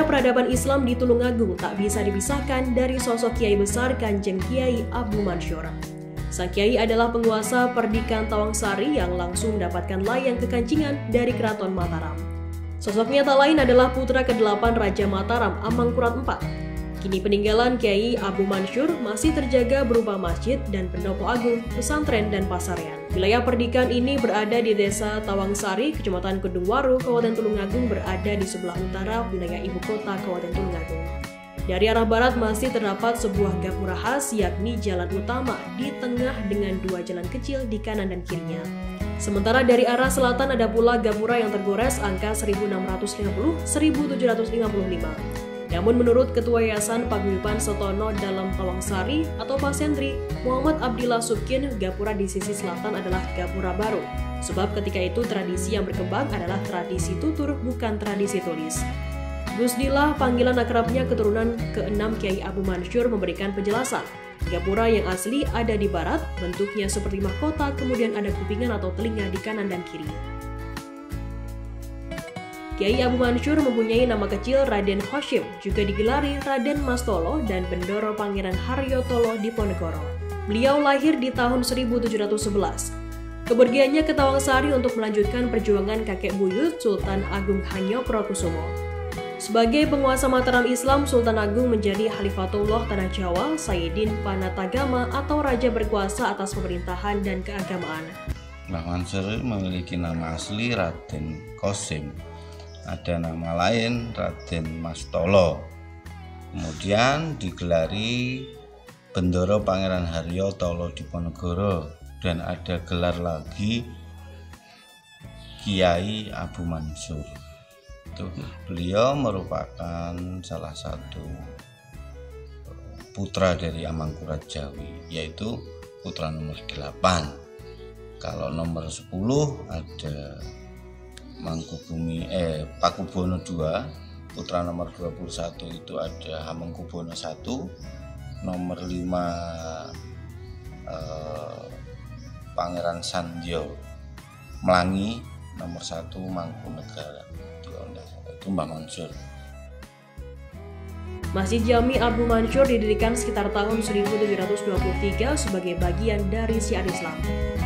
Sejarah peradaban Islam di Tulungagung tak bisa dipisahkan dari sosok Kiai besar Kanjeng Kiai Abu Mansur. Sang Kiai adalah penguasa Perdikan Tawangsari yang langsung mendapatkan layang kekancingan dari Keraton Mataram. Sosoknya tak lain adalah putra ke-8 Raja Mataram, Amangkurat IV. Kini peninggalan Kiai Abu Mansur masih terjaga berupa masjid dan pendopo agung, pesantren, dan pasarean. Wilayah Perdikan ini berada di Desa Tawangsari, Kecamatan Kedungwaru, Kabupaten Tulungagung, berada di sebelah utara wilayah ibu kota Kabupaten Tulungagung. Dari arah barat masih terdapat sebuah gapura khas, yakni jalan utama di tengah dengan 2 jalan kecil di kanan dan kirinya. Sementara dari arah selatan ada pula gapura yang tergores angka 1650-1755. Namun menurut Ketua Yayasan Paguyuban Setono dalam Tawangsari atau Pak Sendri, Muhammad Abdillah Subkin, gapura di sisi selatan adalah gapura baru. Sebab ketika itu tradisi yang berkembang adalah tradisi tutur, bukan tradisi tulis. Gusdillah, panggilan akrabnya keturunan ke-6 Kiai Abu Mansur, memberikan penjelasan. Gapura yang asli ada di barat, bentuknya seperti mahkota, kemudian ada kupingan atau telinga di kanan dan kiri. Kiai Abu Mansur mempunyai nama kecil Raden Hoshim, juga digelari Raden Mastolo dan Bendoro Pangeran Haryotolo Diponegoro. Beliau lahir di tahun 1711. Kepergiannya ke Tawangsari untuk melanjutkan perjuangan kakek buyut Sultan Agung Hanyokrokusumo. Sebagai penguasa Mataram Islam, Sultan Agung menjadi Khalifatullah Tanah Jawa, Sayyidin Panatagama atau raja berkuasa atas pemerintahan dan keagamaan. Mbah Mansur memiliki nama asli Raden Kosim. Ada nama lain Raden Mastolo. Kemudian digelari Bendoro Pangeran Haryotolo Diponegoro, dan ada gelar lagi Kiai Abu Mansur. Beliau merupakan salah satu putra dari Amangkurat Jawi, yaitu putra nomor 8. Kalau nomor 10 ada Pakubono II, putra nomor 21 itu ada Hamengkubuwono I, nomor 5 Pangeran Sanjo Melangi, nomor 1 Mangkunegara. Itu Mbah Mansur. Masjid Jami Abu Mansur didirikan sekitar tahun 1723 sebagai bagian dari syiar Islam.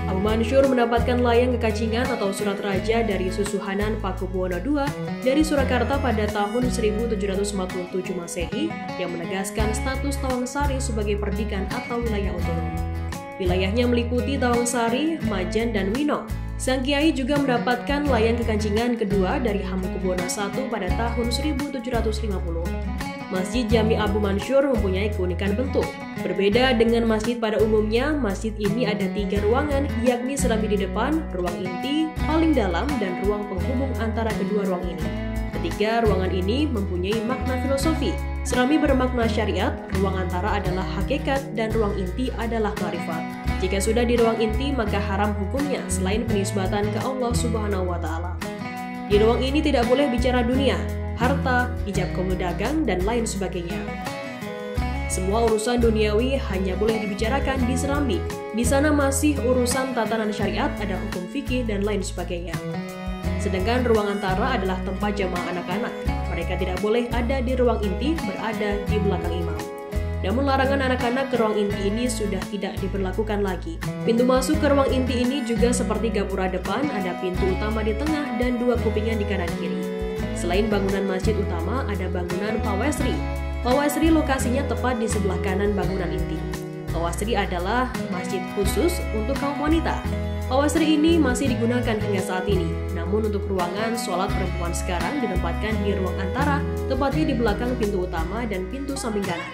Abu Mansur mendapatkan layang kekancingan atau surat raja dari Susuhanan Pakubuwono II dari Surakarta pada tahun 1747 Masehi yang menegaskan status Tawangsari sebagai perdikan atau wilayah otonom. Wilayahnya meliputi Tawangsari, Majan, dan Wino. Sang Kiai juga mendapatkan layang kekancingan kedua dari Hamengkubuwono I pada tahun 1750. Masjid Jami Abu Mansur mempunyai keunikan bentuk. Berbeda dengan masjid pada umumnya, masjid ini ada 3 ruangan, yakni serambi di depan, ruang inti, paling dalam, dan ruang penghubung antara kedua ruang ini. Ketiga ruangan ini mempunyai makna filosofi. Serambi bermakna syariat, ruang antara adalah hakikat, dan ruang inti adalah marifat. Jika sudah di ruang inti, maka haram hukumnya selain penisbatan ke Allah Subhanahu wa Ta'ala. Di ruang ini tidak boleh bicara dunia, harta, ijab kabul dagang, dan lain sebagainya. Semua urusan duniawi hanya boleh dibicarakan di serambi. Di sana masih urusan tatanan syariat, ada hukum fikih, dan lain sebagainya. Sedangkan ruang antara adalah tempat jamaah anak-anak. Mereka tidak boleh ada di ruang inti, berada di belakang imam. Namun larangan anak-anak ke ruang inti ini sudah tidak diberlakukan lagi. Pintu masuk ke ruang inti ini juga seperti gapura depan, ada pintu utama di tengah dan 2 kupingan di kanan kiri. Selain bangunan masjid utama, ada bangunan Pawesri. Pawesri lokasinya tepat di sebelah kanan bangunan inti. Pawesri adalah masjid khusus untuk kaum wanita. Pawesri ini masih digunakan hingga saat ini. Namun untuk ruangan sholat perempuan sekarang ditempatkan di ruang antara, tepatnya di belakang pintu utama dan pintu samping kanan.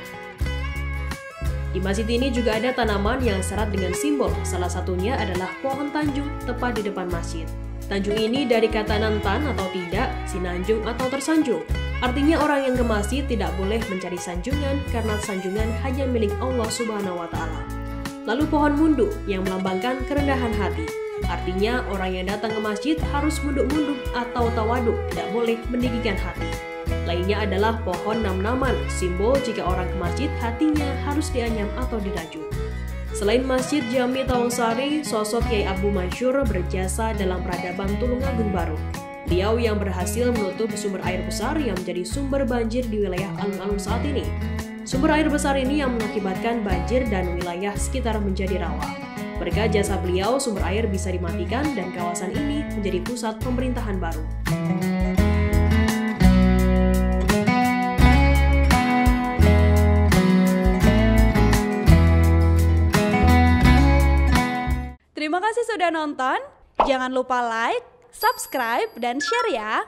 Di masjid ini juga ada tanaman yang syarat dengan simbol, salah satunya adalah pohon tanjung tepat di depan masjid. Tanjung ini dari kata nantan atau tidak, sinanjung atau tersanjung. Artinya orang yang ke masjid tidak boleh mencari sanjungan karena sanjungan hanya milik Allah Subhanahu wa Ta'ala. Lalu pohon mundu yang melambangkan kerendahan hati. Artinya orang yang datang ke masjid harus munduk-munduk atau tawaduk, tidak boleh meninggikan hati. Lainnya adalah pohon nam-naman, simbol jika orang ke masjid hatinya harus dianyam atau diraju. Selain Masjid Jami Tawangsari, sosok Kiai Abu Mansur berjasa dalam peradaban Tulungagung baru. Beliau yang berhasil menutup sumber air besar yang menjadi sumber banjir di wilayah alun-alun saat ini. Sumber air besar ini yang mengakibatkan banjir dan wilayah sekitar menjadi rawa. Berkat jasa beliau, sumber air bisa dimatikan dan kawasan ini menjadi pusat pemerintahan baru. Terima kasih sudah nonton. Jangan lupa like, subscribe, dan share ya.